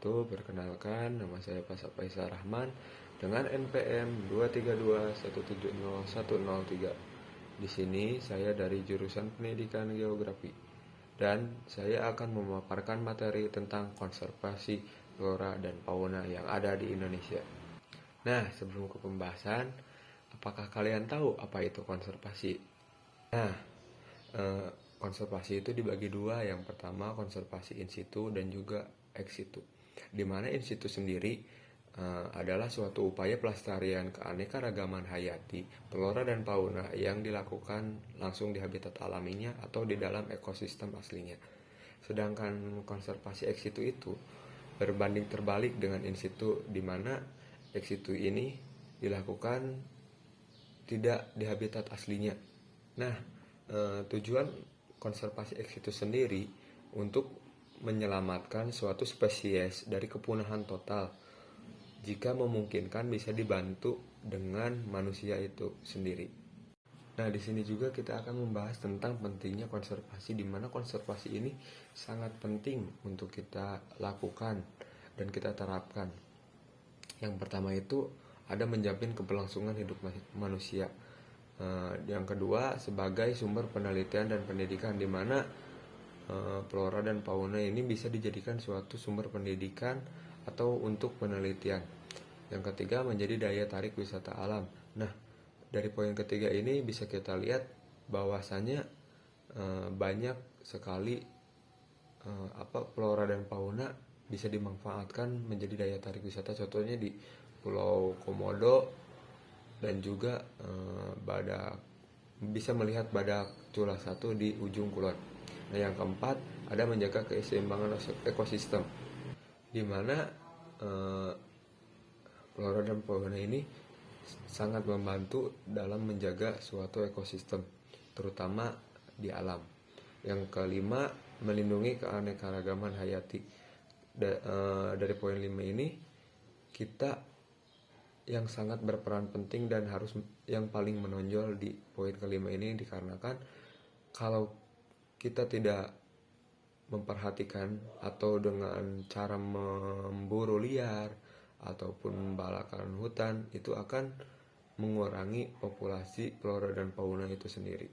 wabarakatuh. Perkenalkan, nama saya Faisal Rahman dengan NPM 232170103. Di sini saya dari jurusan Pendidikan Geografi dan saya akan memaparkan materi tentang konservasi flora dan fauna yang ada di Indonesia. Nah, sebelum ke pembahasan, apakah kalian tahu apa itu konservasi? Nah, eh, konservasi itu dibagi dua. Yang pertama konservasi in situ dan juga ex situ. Di mana in situ sendiri adalah suatu upaya pelestarian keanekaragaman hayati, flora dan fauna yang dilakukan langsung di habitat alaminya atau di dalam ekosistem aslinya. Sedangkan konservasi ex situ itu berbanding terbalik dengan in situ, di mana ex situ ini dilakukan tidak di habitat aslinya. Nah, tujuan konservasi ex situ sendiri untuk menyelamatkan suatu spesies dari kepunahan total. Jika memungkinkan bisa dibantu dengan manusia itu sendiri. Nah, di sini juga kita akan membahas tentang pentingnya konservasi, di mana konservasi ini sangat penting untuk kita lakukan dan kita terapkan. Yang pertama itu ada menjamin keberlangsungan hidup manusia. Yang kedua sebagai sumber penelitian dan pendidikan, di mana flora dan fauna ini bisa dijadikan suatu sumber pendidikan atau untuk penelitian. Yang ketiga menjadi daya tarik wisata alam. Nah, dari poin ketiga ini bisa kita lihat bahwasanya banyak sekali flora dan fauna bisa dimanfaatkan menjadi daya tarik wisata. Contohnya di Pulau Komodo dan juga badak, bisa melihat badak cula satu di ujung kulon. Nah, yang keempat ada menjaga keseimbangan ekosistem, di mana flora dan fauna ini sangat membantu dalam menjaga suatu ekosistem, terutama di alam. Yang kelima, melindungi keanekaragaman hayati. Dari poin 5 ini, kita yang sangat berperan penting dan harus yang paling menonjol di poin kelima ini, dikarenakan kalau kita tidak memperhatikan atau dengan cara memburu liar ataupun membalakan hutan, itu akan mengurangi populasi flora dan fauna itu sendiri.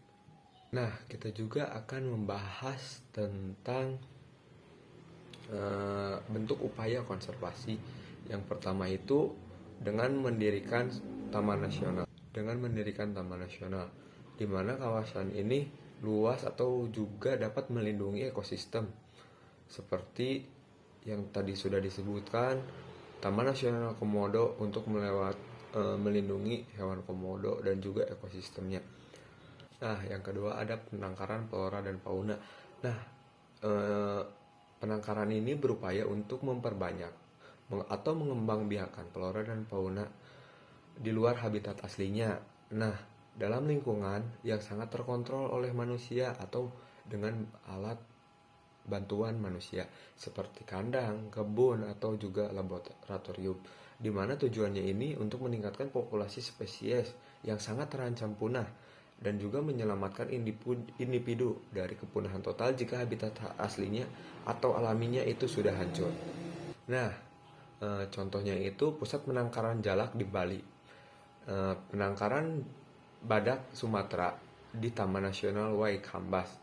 Nah, kita juga akan membahas tentang bentuk upaya konservasi. Yang pertama itu dengan mendirikan taman nasional. Di mana kawasan ini luas atau juga dapat melindungi ekosistem seperti yang tadi sudah disebutkan, Taman Nasional Komodo untuk melindungi hewan komodo dan juga ekosistemnya. Nah, yang kedua ada penangkaran flora dan fauna. Nah, penangkaran ini berupaya untuk memperbanyak atau mengembangbiakan flora dan fauna di luar habitat aslinya. Nah, dalam lingkungan yang sangat terkontrol oleh manusia atau dengan alat bantuan manusia seperti kandang, kebun, atau juga laboratorium, di mana tujuannya ini untuk meningkatkan populasi spesies yang sangat terancam punah dan juga menyelamatkan individu dari kepunahan total jika habitat aslinya atau alaminya itu sudah hancur. Nah, contohnya itu pusat penangkaran jalak di Bali, penangkaran badak Sumatera di Taman Nasional Waikambas,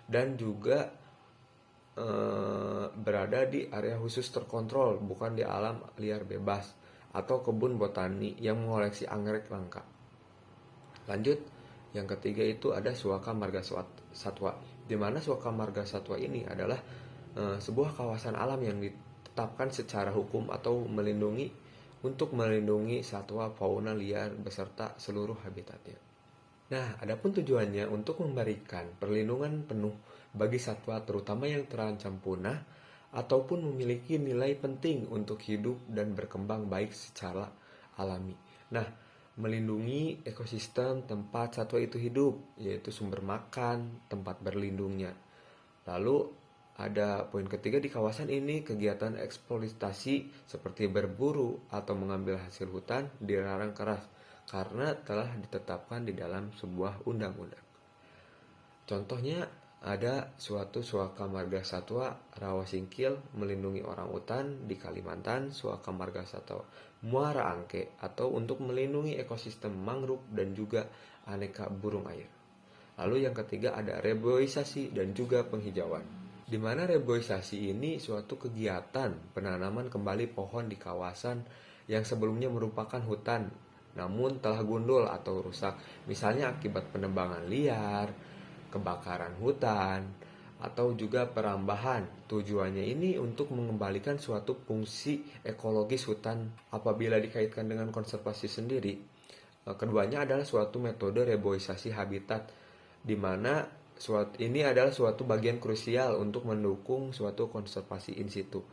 dan juga berada di area khusus terkontrol, bukan di alam liar bebas atau kebun botani yang mengoleksi anggrek langka. Lanjut, yang ketiga itu ada Suaka Marga Satwa, di mana Suaka Marga Satwa ini adalah sebuah kawasan alam yang ditetapkan secara hukum atau untuk melindungi satwa fauna liar beserta seluruh habitatnya. Nah, adapun tujuannya untuk memberikan perlindungan penuh bagi satwa terutama yang terancam punah ataupun memiliki nilai penting untuk hidup dan berkembang baik secara alami. Nah, melindungi ekosistem tempat satwa itu hidup, yaitu sumber makan, tempat berlindungnya. Lalu ada poin ketiga, di kawasan ini kegiatan eksploitasi seperti berburu atau mengambil hasil hutan dilarang keras karena telah ditetapkan di dalam sebuah undang-undang. Contohnya ada suatu Suaka Marga Satwa Rawa Singkil melindungi orang utan di Kalimantan, Suaka Marga Satwa Muara Angke atau untuk melindungi ekosistem mangrove dan juga aneka burung air. Lalu yang ketiga ada reboisasi dan juga penghijauan. Di mana reboisasi ini suatu kegiatan penanaman kembali pohon di kawasan yang sebelumnya merupakan hutan namun telah gundul atau rusak, misalnya akibat penebangan liar, kebakaran hutan, atau juga perambahan. Tujuannya ini untuk mengembalikan suatu fungsi ekologis hutan. Apabila dikaitkan dengan konservasi sendiri, keduanya adalah suatu metode reboisasi habitat, di mana ini adalah suatu bagian krusial untuk mendukung suatu konservasi in situ.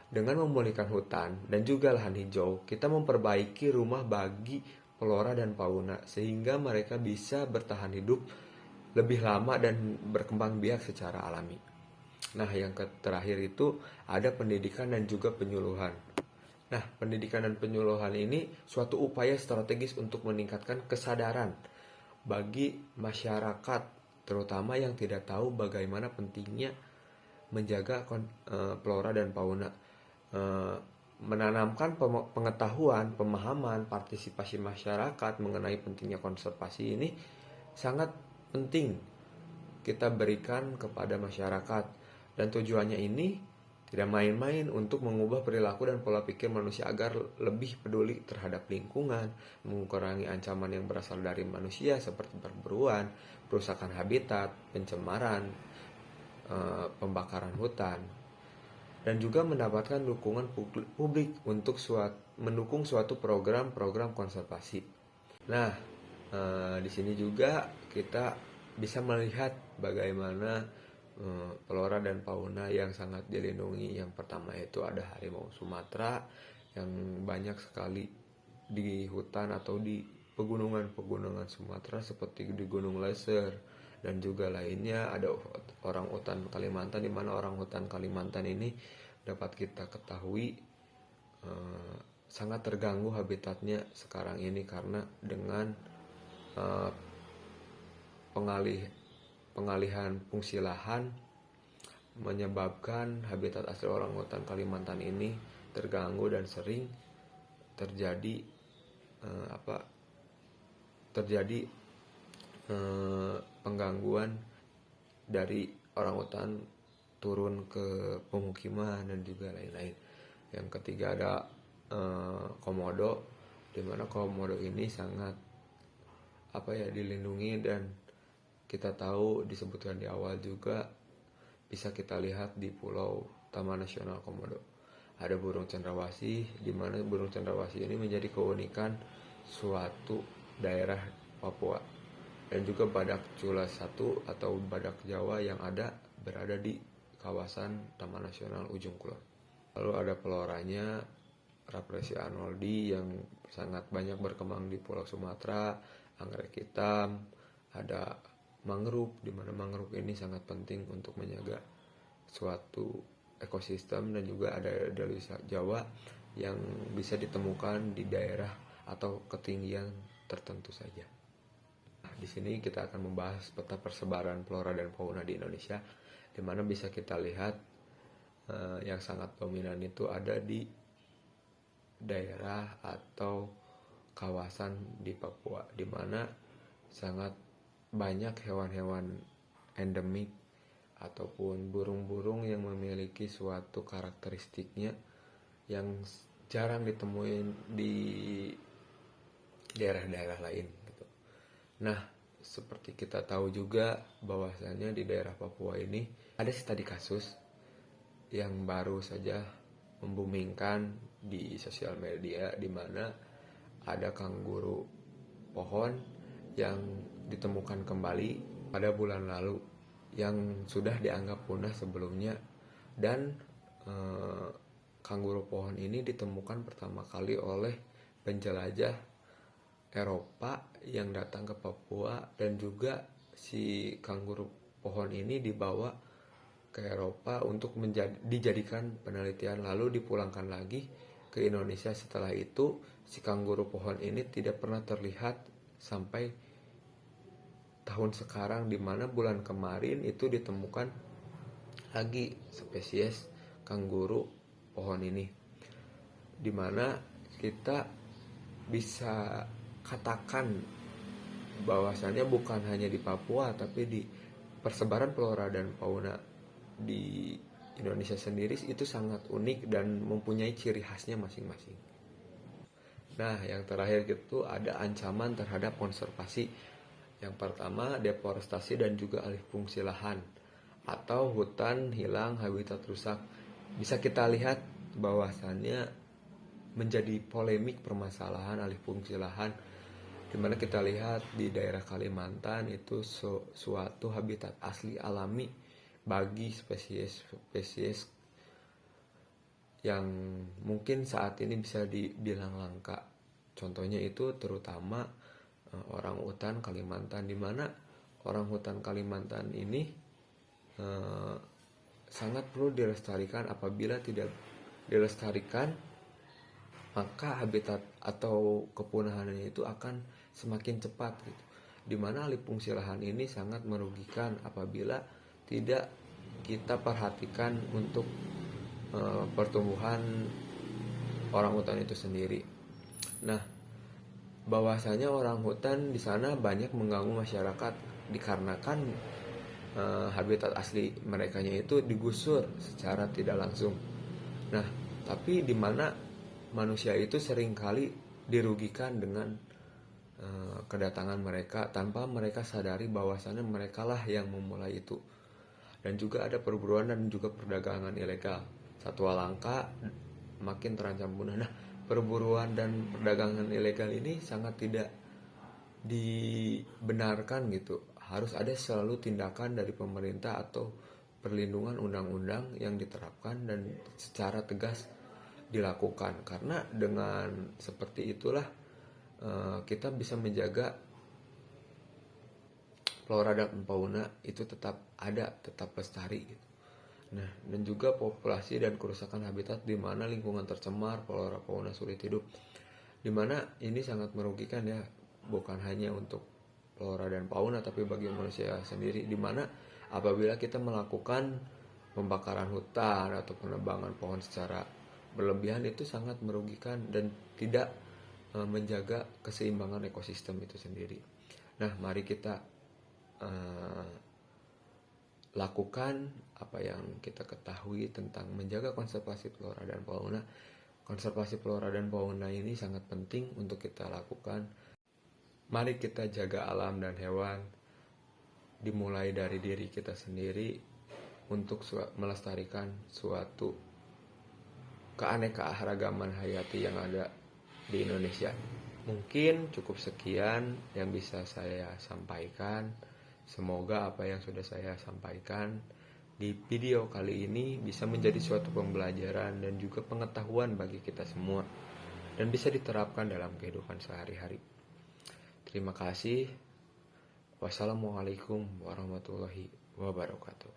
Dengan memulihkan hutan dan juga lahan hijau, kita memperbaiki rumah bagi flora dan fauna sehingga mereka bisa bertahan hidup lebih lama dan berkembang biak secara alami. Nah, yang terakhir itu ada pendidikan dan juga penyuluhan. Nah, pendidikan dan penyuluhan ini suatu upaya strategis untuk meningkatkan kesadaran bagi masyarakat, terutama yang tidak tahu bagaimana pentingnya menjaga flora dan fauna. Menanamkan pengetahuan, pemahaman, partisipasi masyarakat mengenai pentingnya konservasi ini sangat penting kita berikan kepada masyarakat, dan tujuannya ini tidak main-main untuk mengubah perilaku dan pola pikir manusia agar lebih peduli terhadap lingkungan, mengurangi ancaman yang berasal dari manusia seperti perburuan, perusakan habitat, pencemaran, pembakaran hutan, dan juga mendapatkan dukungan publik untuk mendukung suatu program-program konservasi. Nah, di sini juga kita bisa melihat bagaimana flora dan fauna yang sangat dilindungi. Yang pertama itu ada harimau Sumatera yang banyak sekali di hutan atau di pegunungan Sumatera seperti di Gunung Leser, dan juga lainnya ada orang hutan Kalimantan, di mana orang hutan Kalimantan ini dapat kita ketahui sangat terganggu habitatnya sekarang ini karena dengan pengalihan fungsi lahan menyebabkan habitat asli orang hutan Kalimantan ini terganggu dan sering terjadi penggangguan dari orang hutan turun ke pemukiman dan juga lain-lain. Yang ketiga ada komodo, di mana komodo ini sangat dilindungi, dan kita tahu disebutkan di awal juga bisa kita lihat di Pulau Taman Nasional Komodo. Ada burung cendrawasih, di mana burung cendrawasih ini menjadi keunikan suatu daerah Papua, dan juga badak cula satu atau badak Jawa yang berada di kawasan Taman Nasional Ujung Kulon. Lalu ada floranya, Rapresia arnoldi yang sangat banyak berkembang di Pulau Sumatera, anggrek hitam, ada mangrove, di mana mangrove ini sangat penting untuk menjaga suatu ekosistem, dan juga ada Dalusa Jawa yang bisa ditemukan di daerah atau ketinggian tertentu saja. Nah, di sini kita akan membahas peta persebaran flora dan fauna di Indonesia, di mana bisa kita lihat yang sangat dominan itu ada di daerah atau kawasan di Papua, di mana sangat banyak hewan-hewan endemik ataupun burung-burung yang memiliki suatu karakteristiknya yang jarang ditemuin di daerah-daerah lain gitu. Nah, seperti kita tahu juga bahwasanya di daerah Papua ini ada studi kasus yang baru saja membumingkan di sosial media, di mana ada kanguru pohon yang ditemukan kembali pada bulan lalu yang sudah dianggap punah sebelumnya, dan kanguru pohon ini ditemukan pertama kali oleh penjelajah Eropa yang datang ke Papua, dan juga si kanguru pohon ini dibawa ke Eropa untuk dijadikan penelitian, lalu dipulangkan lagi ke Indonesia. Setelah itu si kanguru pohon ini tidak pernah terlihat sampai tahun sekarang, di mana bulan kemarin itu ditemukan lagi spesies kanguru pohon ini, di mana kita bisa katakan bahwasannya bukan hanya di Papua tapi di persebaran flora dan fauna di Indonesia sendiri itu sangat unik dan mempunyai ciri khasnya masing-masing. Nah, yang terakhir itu ada ancaman terhadap konservasi. Yang pertama, deforestasi dan juga alih fungsi lahan atau hutan hilang, habitat rusak. Bisa kita lihat bahwasannya menjadi polemik permasalahan alih fungsi lahan, di mana kita lihat di daerah Kalimantan itu suatu habitat asli alami bagi spesies-spesies yang mungkin saat ini bisa dibilang langka. Contohnya itu terutama orang hutan Kalimantan, di mana orang hutan Kalimantan ini sangat perlu dilestarikan. Apabila tidak dilestarikan, maka habitat atau kepunahannya itu akan semakin cepat gitu. Di mana alih fungsi lahan ini sangat merugikan apabila tidak kita perhatikan untuk pertumbuhan orang hutan itu sendiri. Nah, bahwasanya orang hutan di sana banyak mengganggu masyarakat dikarenakan habitat asli merekanya itu digusur secara tidak langsung. Nah, tapi di mana manusia itu seringkali dirugikan dengan kedatangan mereka tanpa mereka sadari bahwasannya merekalah yang memulai itu. Dan juga ada perburuan dan juga perdagangan ilegal. Satwa langka makin terancam punah. Nah, perburuan dan perdagangan ilegal ini sangat tidak dibenarkan gitu. Harus ada selalu tindakan dari pemerintah atau perlindungan undang-undang yang diterapkan dan secara tegas dilakukan. Karena dengan seperti itulah kita bisa menjaga flora dan fauna itu tetap ada, tetap lestari gitu. Nah, dan juga populasi dan kerusakan habitat di mana lingkungan tercemar, flora fauna sulit hidup. Di mana ini sangat merugikan ya, bukan hanya untuk flora dan fauna tapi bagi manusia sendiri, di mana apabila kita melakukan pembakaran hutan atau penebangan pohon secara berlebihan itu sangat merugikan dan tidak menjaga keseimbangan ekosistem itu sendiri. Nah, mari kita lakukan apa yang kita ketahui tentang menjaga konservasi flora dan fauna. Konservasi flora dan fauna ini sangat penting untuk kita lakukan. Mari kita jaga alam dan hewan, dimulai dari diri kita sendiri untuk melestarikan suatu keanekaragaman hayati yang ada di Indonesia. Mungkin cukup sekian yang bisa saya sampaikan. Semoga apa yang sudah saya sampaikan di video kali ini bisa menjadi suatu pembelajaran dan juga pengetahuan bagi kita semua dan bisa diterapkan dalam kehidupan sehari-hari. Terima kasih. Wassalamualaikum warahmatullahi wabarakatuh.